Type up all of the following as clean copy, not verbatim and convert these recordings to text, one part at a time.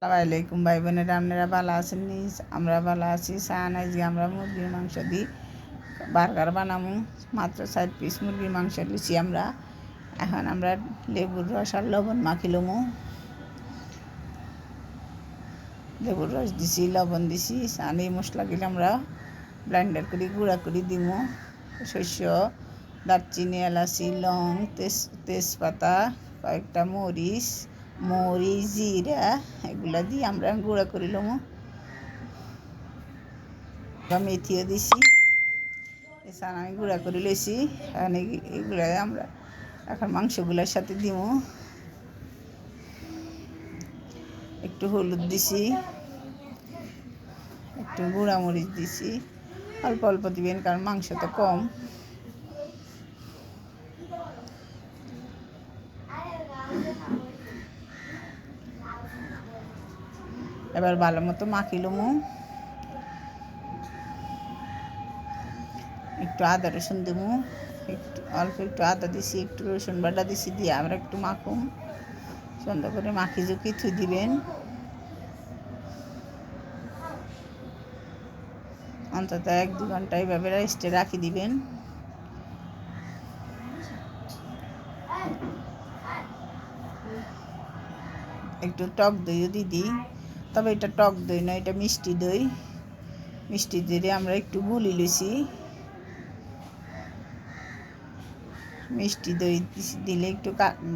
আসসালামু আলাইকুম ভাই বোনেরা, আপনারা ভালো আছেন? আমরা ভালো আছি। সান আজকে আমরা মুরগির মাংস দিই বার্গার বানামু। মাত্র 4 পিস মুরগির মাংস লিছি আমরা। এখন আমরা লেবুর রস আর লবণ মাখিলমু। লেবুর রস দিছি, লবণ দিছি। সান এই মশলাগুলো আমরা ব্লেন্ডার করে গুঁড়া করে দিমু। শস্য, দারচিনি, এলাচি, লং, তেজপাতা, কয়েকটা মরিচ, জিরা এগুলা দিয়ে আমরা গুঁড়া করে লমু। মেথিও দিছি। এছাড়া আমি গুঁড়া করে লইছি। এখন এগুলো আমরা এখন মাংসগুলোর সাথে দিমু। একটু হলুদ দিছি, একটু গুঁড়া মরিচ দিছি। অল্প অল্প দিবেন, কারণ মাংস তো কম। এবার ভালো মতো মাখিলমু। একটু আদা রসুন দেবো, একটু আদা দিছি, একটু রসুন বাটা দিছি, দিয়ে আমরা একটু মাখুম। সুন্দর করে মাখি ঝুঁকি থুই দিবেন। অন্তত 1-2 ঘন্টা এইভাবে রেস্টে রাখি দিবেন। একটু টক দইও দিই, তবে এটা টক দই নয়, এটা মিষ্টি দই। মিষ্টি দই আমরা একটু গুলি লইছি। মিষ্টি দই দিলে একটু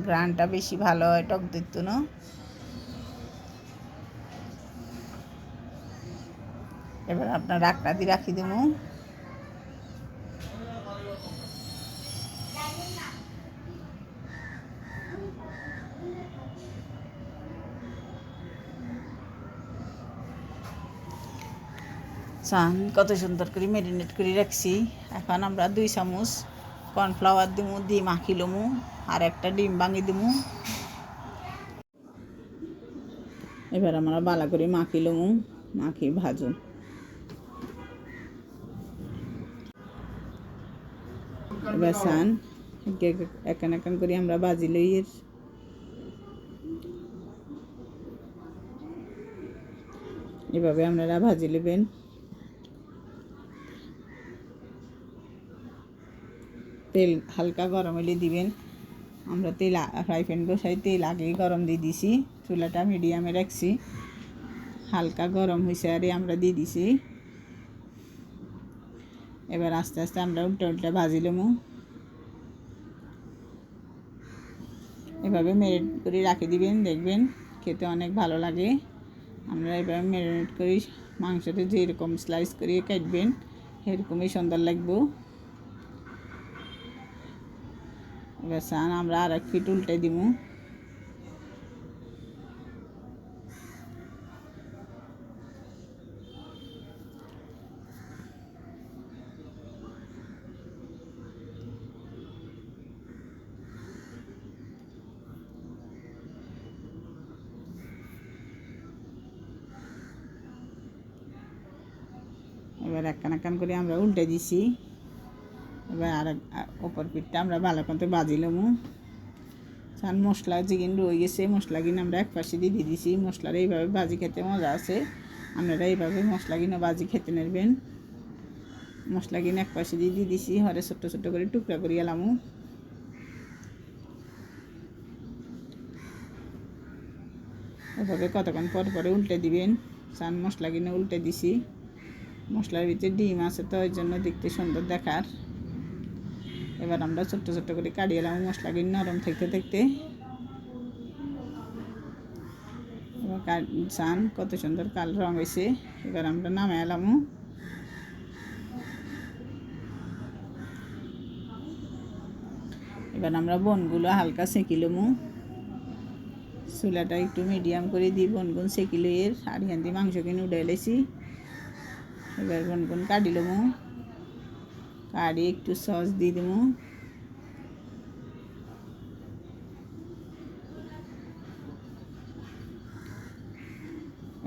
ঘ্রাণটা বেশি ভালো হয় টক দই তো না। এবার আপনার রাখনা দিয়ে রাখি দেবো। চান কত সুন্দর করে ম্যারিনেট করে রাখছি। এখন আমরা 2 চামচ কর্নফ্লাওয়ার দিমু, দিয়ে মাখিলমু। আর একটা ডিম ভাঙি দিমু। এবার আমরা ভালো করে মাখিলমু, মাখি ভাজুম। এবার চান একান একান করে আমরা ভাজি লই। এভাবে আপনারা ভাজি নেবেন। তেল হালকা গরম হলে দিবেন। আমরা ফ্রাই প্যান বসাই তেল আগেই গরম দিয়ে দিছি। চুলাটা মিডিয়ামে রাখছি। হালকা গরম হয়েছে আর আমরা দিয়ে দিছি। এবার আস্তে আস্তে আমরা উল্টা ভাজি নেবো। এভাবে ম্যারিনেট করে রাখে দিবেন, দেখবেন খেতে অনেক ভালো লাগে। আমরা এভাবে ম্যারিনেট করি মাংসটা যেরকম স্লাইস করে কাটবেন এরকমই সুন্দর লাগবে। এবার চান আমরা আর 1 ফিট উল্টে দিব। এবার একান করে আমরা উল্টে দিছি। এবার আর অপর পিঠটা আমরা ভালো করে বাজিলাম। চান মশলা যেগিন রয়ে গেছে, মশলাগিন আমরা এক পাশে দিয়ে দিছি। মশলার এইভাবে ভাজি খেতে মজা আছে। আপনারা এইভাবে মশলাগিনও ভাজি খেতে নেবেন। মশলাগিন এক পাশে দিয়ে দিছি। হরে ছোট্ট ছোট্ট করে টুকরা করে এলাম। এভাবে কতক্ষণ পরে উল্টে দিবেন। চান মশলাগিনে উল্টে দিছি। মশলার ভিতরে ডিম আছে তো ওই জন্য দেখতে সুন্দর দেখার। এবার আমরা ছোট্ট ছোট্ট করে কাটিয়ে এলাম মশলাগিন নরম থাকতে। এবার চান কত সুন্দর কালো রঙ হয়েছে। এবার আমরা নামে এলাম। এবার আমরা বনগুলো হালকা সেঁকিলমু। চুলাটা একটু মিডিয়াম করে দিই, বনগুন সেঁকিলো এর আর এখান দিয়ে মাংস কিনে উঠে এলেছি। এবার বনগুন কাটিলমু, কাটি একটু সস দিয়ে দেবো।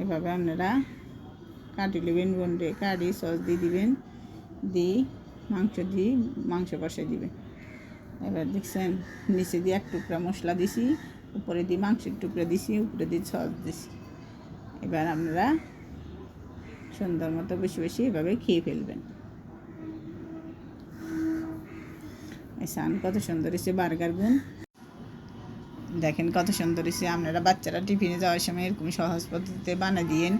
এভাবে আপনারা কাটি নেবেন, বনরে কাটি সস দিয়ে দিবেন, দিয়ে মাংস কষে দিবেন। এবার দেখছেন নিচে দিয়ে 1 টুকরা মশলা দিছি, উপরে দিয়ে মাংসের টুকরা দিছি, উপরে দিয়ে সস দিছি। এবার আপনারা সুন্দর মতো বসে বসে এভাবে খেয়ে ফেলবেন। সান কত সুন্দর হয়েছে বার্গার গুন, দেখেন কত সুন্দর হয়েছে। আপনারা বাচ্চারা টিফিনে যাওয়ার সময় এরকম সহজ পদ্ধতিতে বানিয়ে দিয়েন,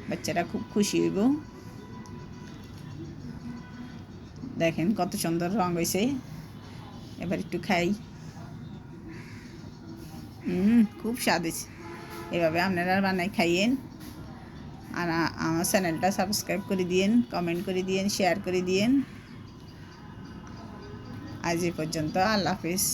বাচ্চারা খুব খুশি হইব। দেখেন কত সুন্দর রং হয়েছে। এবার একটু খাই। খুব স্বাদ হয়েছে। এভাবে আপনারা বানাই খাইয়েন। আর আমার চ্যানেলটা সাবস্ক্রাইব করে দিয়েন, কমেন্ট করে দিয়েন, শেয়ার করে দিয়েন। আজ এ পর্যন্ত, আল্লাহ হাফেজ।